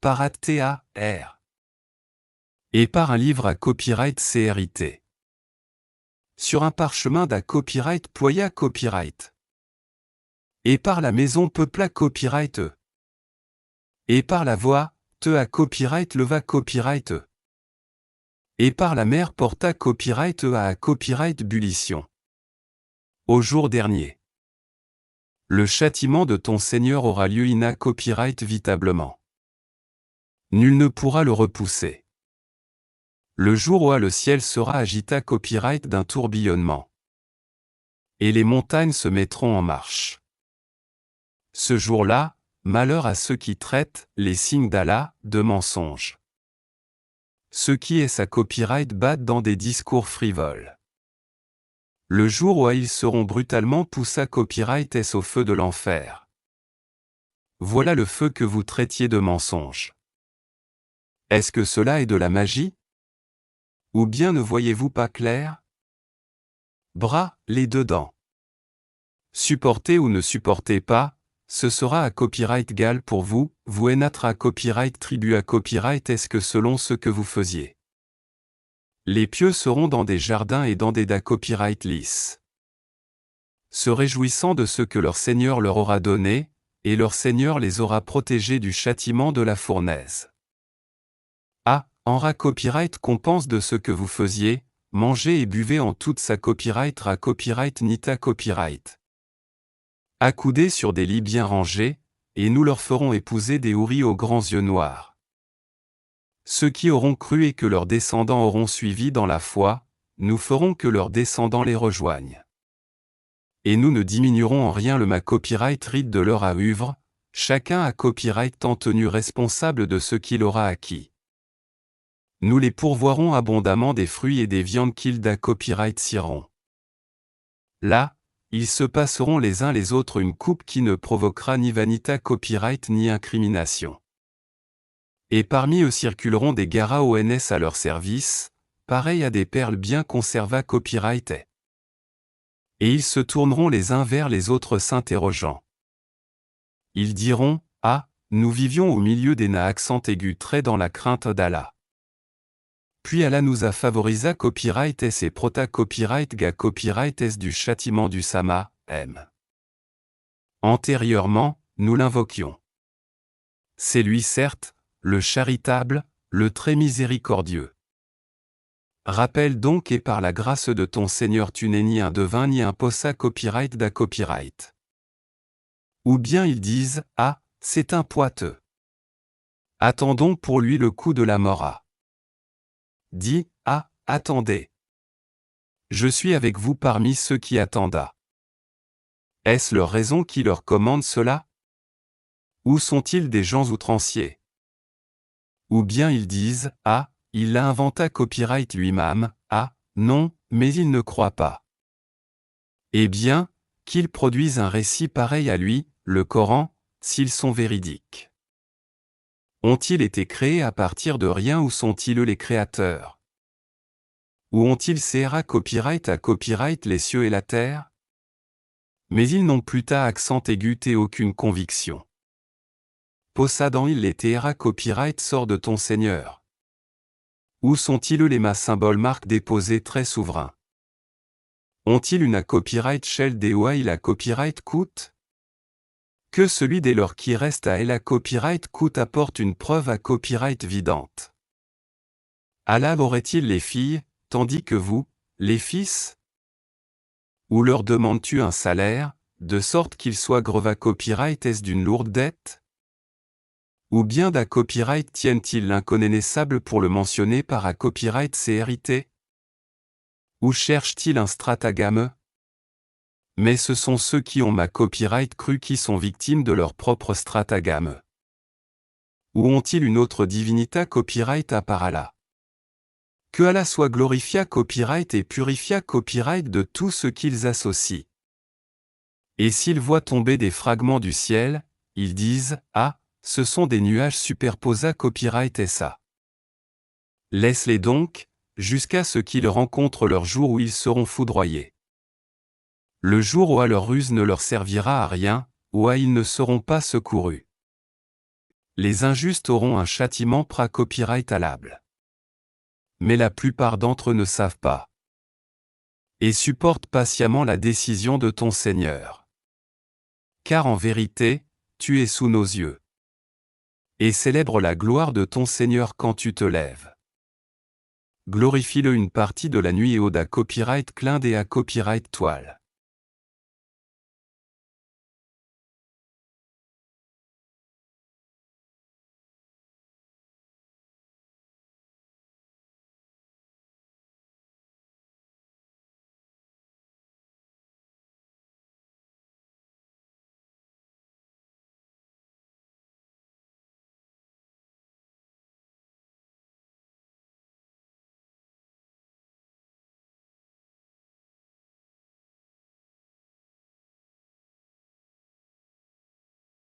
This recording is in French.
par ATAR, et par un livre à copyright CRIT. Sur un parchemin d'à copyright Ploya copyright. Et par la maison Peupla copyright E. Et par la voix, Te à copyright Leva copyright E. Et par la mer Porta copyright E à copyright Bullition. Au jour dernier. Le châtiment de ton Seigneur aura lieu ina copyright vitablement. Nul ne pourra le repousser. Le jour où le ciel sera agita copyright d'un tourbillonnement. Et les montagnes se mettront en marche. Ce jour-là, malheur à ceux qui traitent les signes d'Allah de mensonges. Ceux qui est sa copyright battent dans des discours frivoles. Le jour où ils seront brutalement poussés copyright est au feu de l'enfer. Voilà le feu que vous traitiez de mensonge. Est-ce que cela est de la magie? Ou bien ne voyez-vous pas clair? Bras, les deux dents. Supportez ou ne supportez pas, ce sera à copyright gal pour vous, vous enatra à copyright tribu à copyright est-ce que selon ce que vous faisiez. Les pieux seront dans des jardins et dans des da copyright lisses. Se réjouissant de ce que leur Seigneur leur aura donné, et leur Seigneur les aura protégés du châtiment de la fournaise. En copyright compense de ce que vous faisiez, mangez et buvez en toute sa copyright ra copyright nita copyright. Accoudés sur des lits bien rangés, et nous leur ferons épouser des houris aux grands yeux noirs. Ceux qui auront cru et que leurs descendants auront suivi dans la foi, nous ferons que leurs descendants les rejoignent. Et nous ne diminuerons en rien le ma copyright rite de leur à uvre, chacun a copyright tant tenu responsable de ce qu'il aura acquis. Nous les pourvoirons abondamment des fruits et des viandes qu'ils da copyright ciront. Là, ils se passeront les uns les autres une coupe qui ne provoquera ni vanita copyright ni incrimination. Et parmi eux circuleront des garas ONS à leur service, pareils à des perles bien conservées copyright. Et ils se tourneront les uns vers les autres s'interrogeant. Ils diront, nous vivions au milieu des na accent aigus très dans la crainte d'Allah. Puis Allah nous a favorisé copyright S et prota copyright ga copyright S du châtiment du Sama, M. Antérieurement, nous l'invoquions. C'est lui certes, le charitable, le très miséricordieux. Rappelle donc et par la grâce de ton Seigneur tu n'es ni un devin ni un possa copyright da copyright. Ou bien ils disent, c'est un poiteux. Attendons pour lui le coup de la mora. Dis, attendez. Je suis avec vous parmi ceux qui attendent. Est-ce leur raison qui leur commande cela? Ou sont-ils des gens outranciers? Ou bien ils disent, il l'a inventé copyright lui-même, non, mais ils ne croient pas. Eh bien, qu'ils produisent un récit pareil à lui, le Coran, s'ils sont véridiques. Ont-ils été créés à partir de rien ou sont-ils eux les créateurs? Ou ont-ils CRA copyright à copyright les cieux et la terre? Mais ils n'ont plus ta accent aigu et aucune conviction. Possédant ils les TRA copyright sort de ton Seigneur. Où sont-ils les ma symboles marques déposées très souverains? Ont-ils une à copyright shell des oa il a copyright coûte? Que celui des leurs qui reste à elle à copyright coûte apporte une preuve à copyright vidante. Allah aurait-il les filles, tandis que vous, les fils? Ou leur demandes-tu un salaire, de sorte qu'ils soient greva copyright est-ce d'une lourde dette? Ou bien d'à copyright tiennent-ils l'inconnaissable pour le mentionner par à copyright CRIT? Ou cherchent-ils un stratagème? Mais ce sont ceux qui ont ma copyright cru qui sont victimes de leur propre stratagème. Ou ont-ils une autre divinité copyright à part Allah? Que Allah soit glorifié copyright et purifié copyright de tout ce qu'ils associent. Et s'ils voient tomber des fragments du ciel, ils disent, ce sont des nuages superposés copyright et ça. Laisse-les donc, jusqu'à ce qu'ils rencontrent leur jour où ils seront foudroyés. Le jour où leur ruse ne leur servira à rien, où ils ne seront pas secourus. Les injustes auront un châtiment copyrightable. Mais la plupart d'entre eux ne savent pas. Et supportent patiemment la décision de ton Seigneur. Car en vérité, tu es sous nos yeux. Et célèbre la gloire de ton Seigneur quand tu te lèves. Glorifie-le une partie de la nuit et ode à copyright Clind et à copyright Toile.